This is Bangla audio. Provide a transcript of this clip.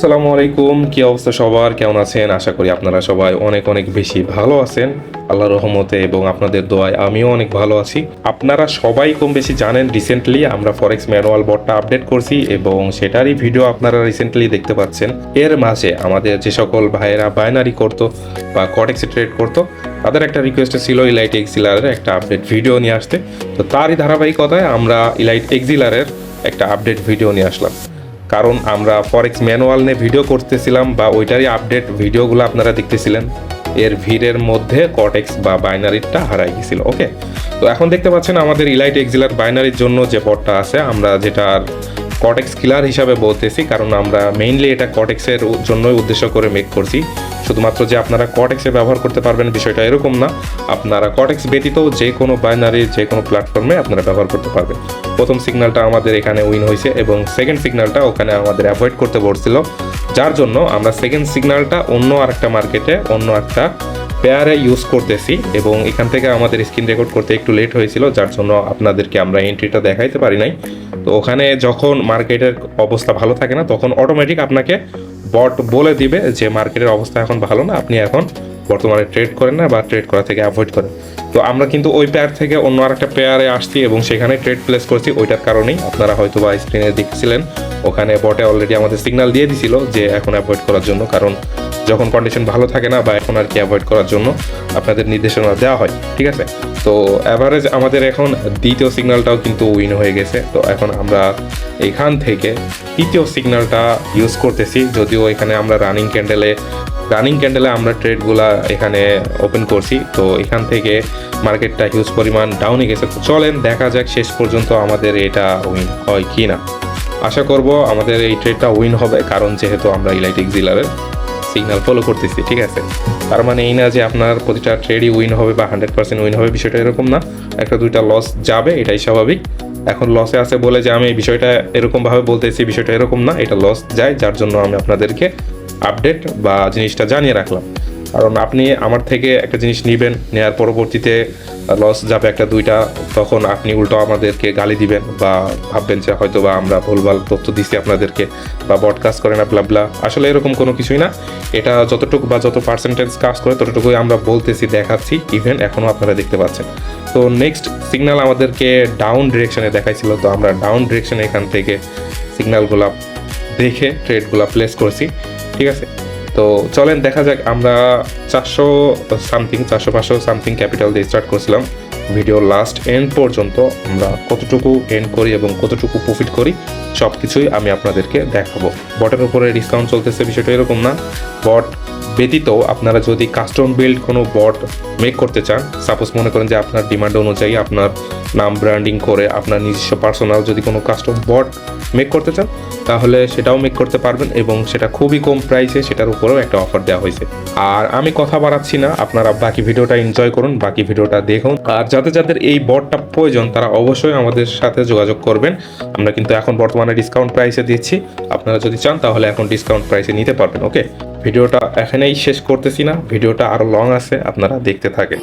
আসসালামু আলাইকুম, কি অবস্থা সবার? কেমন আছেন? আশা করি আপনারা সবাই অনেক অনেক বেশি ভালো আছেন আল্লাহর রহমতে এবং আপনাদের দোয়ায় আমিও অনেক ভালো আছি। আপনারা সবাই কম বেশি জানেন রিসেন্টলি আমরা ফরেক্স ম্যানুয়াল বটটা আপডেট করছি এবং সেটারই ভিডিও আপনারা রিসেন্টলি দেখতে পাচ্ছেন। এর মাঝে আমাদের যে সকল ভাইয়েরা বাইনারি করতো বা কটেক্সে ট্রেড করতো তাদের একটা রিকোয়েস্ট ছিল ইলাইট এক্সিলারের একটা আপডেট ভিডিও নিয়ে আসতে। তো তারই ধারাবাহিকতায় আমরা ইলাইট এক্সিলারের একটা আপডেট ভিডিও নিয়ে আসলাম, কারণ আমরা ফরেক্স ম্যানুয়াল নিয়ে ভিডিও করতেছিলাম বা ওইটারই আপডেট ভিডিওগুলো আপনারা দেখতেছিলেন। এর ভিড়ের মধ্যে কটেক্স বা বাইনারিটা হারাই গেছিল। ওকে, তো এখন দেখতে পাচ্ছেন আমাদের ইলাইট এক্সিলার বাইনারির জন্য যে পটটা আছে আমরা যেটার কটেক্স কিলার হিসাবে বলতেছি, কারণ আমরা মেইনলি এটা কটেক্সের জন্যই উদ্দেশ্য করে মেক করছি। শুধুমাত্র যে আপনারা কটেক্সে ব্যবহার করতে পারবেন বিষয়টা এরকম না, আপনারা কটেক্স ব্যতীত যে কোনো বাইনারি যে কোনো প্ল্যাটফর্মে আপনারা ব্যবহার করতে পারবেন। প্রথম সিগন্যালটা আমাদের এখানে উইন হয়েছে এবং সেকেন্ড সিগন্যালটা ওখানে আমাদের অ্যাভয়েড করতে বলছিল, যার জন্য আমরা সেকেন্ড সিগন্যালটা অন্য আরেকটা মার্কেটে অন্য একটা পেয়ারে ইউজ করতেছি এবং এখান থেকে আমাদের স্ক্রিন রেকর্ড করতে একটু লেট হয়েছিল, যার জন্য আপনাদেরকে আমরা এন্ট্রিটা দেখাইতে পারি নাই। তো ওখানে যখন মার্কেটের অবস্থা ভালো থাকে না তখন অটোমেটিক আপনাকে বট বলে দিবে যে মার্কেটের অবস্থা এখন ভালো না, আপনি এখন বর্তমানে ট্রেড করেন না বা ট্রেড করা থেকে অ্যাভয়েড করেন। তো আমরা কিন্তু ওই পেয়ার থেকে অন্য আরেকটা পেয়ারে আসছি এবং সেখানে ট্রেড প্লেস করছি। ওইটার কারণেই আপনারা হয়তো বা স্ক্রিনে দেখছিলেন ওখানে বটে অলরেডি আমাদের সিগন্যাল দিয়ে দিছিল যে এখন অ্যাভয়েড করার জন্য, কারণ যখন কন্ডিশন ভালো থাকে না বা এখন আর কি অ্যাভয়েড করার জন্য আপনাদের নির্দেশনা দেওয়া হয়। ঠিক আছে, তো অ্যাভারেজ আমাদের এখন দ্বিতীয় সিগন্যালটাও কিন্তু উইন হয়ে গেছে। তো এখন আমরা এখান থেকে তৃতীয় সিগন্যালটা ইউজ করতেছি, যদিও এখানে আমরা রানিং ক্যান্ডেলে আমরা ট্রেডগুলা এখানে ওপেন করছি। তো এখান থেকে মার্কেটটা হিউজ পরিমাণ ডাউনে গেছে। তো চলেন দেখা যাক শেষ পর্যন্ত আমাদের এটা উইন হয় কি না। আশা করব আমাদের এই ট্রেডটা উইন হবে, কারণ যেহেতু আমরা ইলাইট এক্সিলারের সিগন্যাল ফলো করতেছি। ঠিক আছে, তার মানে এই না যে আপনার প্রতিটা ট্রেডই উইন হবে বা 100% উইন হবে, বিষয়টা এরকম না। একটা দুইটা লস যাবে, এটাই স্বাভাবিক। এখন লসে আছে বলে যে আমি এই বিষয়টা এরকমভাবে বলতেছি, বিষয়টা এরকম না, এটা লস যায়, যার জন্য আমি আপনাদেরকে আপডেট বা জিনিসটা জানিয়ে রাখলাম। কারণ আপনি আমার থেকে একটা জিনিস নেবেন, নেওয়ার পরবর্তীতে লস যাবে একটা দুইটা, তখন আপনি উল্টো আমাদেরকে গালি দিবেন বা ভাববেন যে হয়তো বা আমরা ভুলভাল তথ্য দিচ্ছি আপনাদেরকে বা বট কাজ করে না ব্লাবলা। আসলে এরকম কোনো কিছুই না, এটা যতটুকু বা যত পার্সেন্টেজ কাজ করে ততটুকুই আমরা বলতেছি, দেখাচ্ছি, ইভেন এখনও আপনারা দেখতে পাচ্ছেন। তো নেক্সট সিগন্যাল আমাদেরকে ডাউন ডিরেকশনে দেখাইছিল, তো আমরা ডাউন ডিরেকশনে এখান থেকে সিগন্যালগুলো দেখে ট্রেডগুলো প্লেস করেছি। ঠিক আছে, তো চলেন দেখা যাক। আমরা 400-500 সামথিং ক্যাপিটাল দিয়ে স্টার্ট করছিলাম। ভিডিও লাস্ট এন্ড পর্যন্ত আমরা কতটুকু এন্ড করি এবং কতটুকু প্রফিট করি সব কিছুই আমি আপনাদেরকে দেখাবো। বটের উপরে ডিসকাউন্ট চলতেছে, বিষয়টা এরকম না। বট ব্যতীত আপনারা যদি কাস্টম বিল্ড কোনো বট মেক করতে চান, সাপোজ মনে করেন যে আপনার ডিমান্ড অনুযায়ী আপনার নাম ব্র্যান্ডিং করে আপনার নিজস্ব পার্সোনাল যদি কোনো কাস্টম বট মেক করতে চান তাহলে সেটাও মেক করতে পারবেন এবং সেটা খুবই কম প্রাইসে, সেটার উপরেও একটা অফার দেওয়া হয়েছে। আর আমি কথা বাড়াচ্ছি না, আপনারা বাকি ভিডিওটা এনজয় করুন, বাকি ভিডিওটা দেখুন। আর যাদের এই বটটা প্রয়োজন তারা অবশ্যই আমাদের সাথে যোগাযোগ করবেন। আমরা কিন্তু এখন বর্তমানে ডিসকাউন্ট প্রাইসে দিচ্ছি, আপনারা যদি চান তাহলে এখন ডিসকাউন্ট প্রাইসে নিতে পারবেন। ওকে, ভিডিওটা এখানেই শেষ করতেছি না, ভিডিওটা আরও লং আছে, আপনারা দেখতে থাকেন।